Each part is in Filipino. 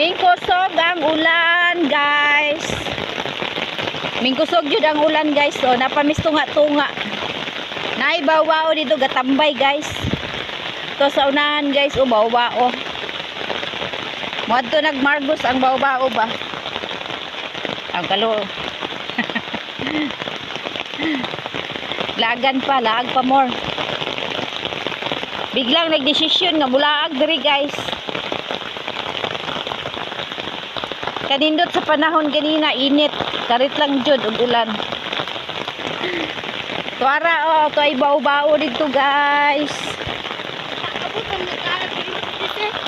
Mingkusog ang ulan, guys. Mingkusog jud ang ulan, guys. So, napamistunga-tunga. Naibawao dito gatambay, guys. To sa unahan, guys, o bawao. Moadto nagmargos ang bawao ba? Ang kalo. Lagan pa, laag pa more. Biglang nagdesisyon nga mulaag diri, guys. Kanindot sa panahon ganina, init. Karit lang jud og ulan. Tuara oh, to ay bao-bao dito, guys.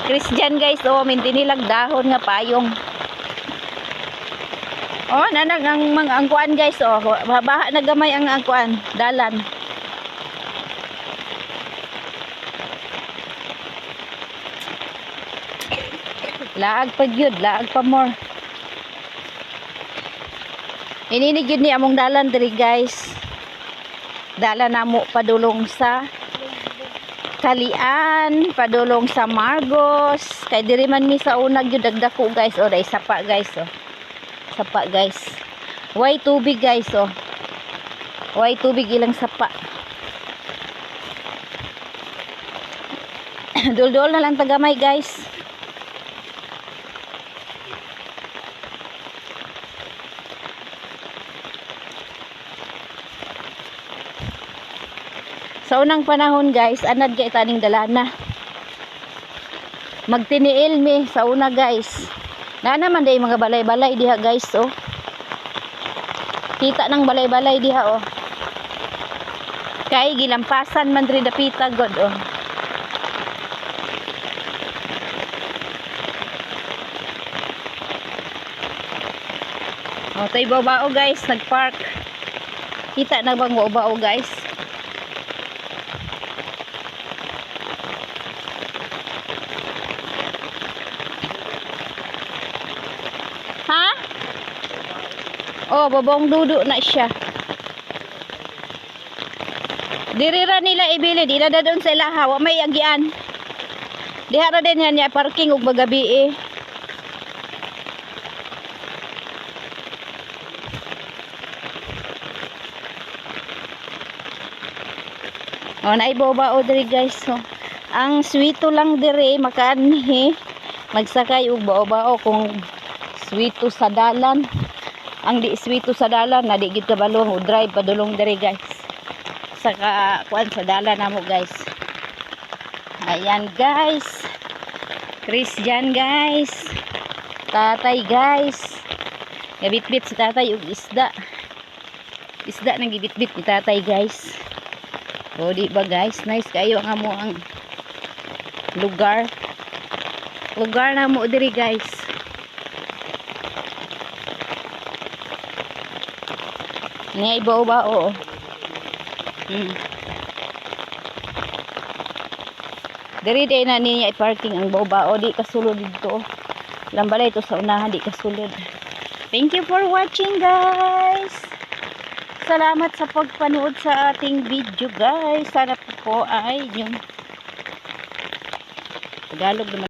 Christian, guys, oh, mintinilag dahon nga payong. Oh, nanag ang mga angkuan, guys, oh. Baha na gamay ang angkuan, dalan. Laag pa gyud, laag pa more. Ininig yun ni among dalan diri, guys. Dalan namo padulong sa Kalian, padulong sa Margos. Kay diri man mi sa unag yun dagdako, guys. O, day sapa, guys, oh. Sapa, guys. Way tubig, guys, oh. Way tubig ilang sapa. Dul-dul na lang tagamay, guys. Sa unang panahon, guys, anad kay taning dalana. Magtiniil mi sa una, guys. Na naman day mga balay-balay diha, guys, oh. Kita ng balay-balay diha, oh. Kay gilampasan man diri dapita, god, oh. Oh, tay bao-bao, guys, nagpark. Kita na bang bao-bao, guys? Ha? Oh, babong dudu na siya. Dirira nila ibili, di na doon sa ilaha, wa may agian. Diha ra din yan ya parking ug magabi eh. Oh, naibaw-bao diri, guys. So, ang swito lang diri makaanhi magsakay ug bao-bao kung swito sa dalan. Ang di swito sa dalan na di gid kabalong o drive padulong diri, guys. Saka kuan sa dalan namo, guys. Ayan, guys. Christian, guys. Tatay, guys. Gabit-bit si tatay ug isda. Isda nang gibit-bit ni tatay, guys. O, di ba, guys? Nice kayo ang amo ang lugar. Lugar na mo diri, guys. Niya ibaw-bao. Diri day na niya i-parking ang bao-bao. Di kasulod dito. Lambalay ito sa unahan. Di kasulod. Thank you for watching, guys. Salamat sa pagpanood sa ating video, guys. Sana po ay yung Tagalog naman.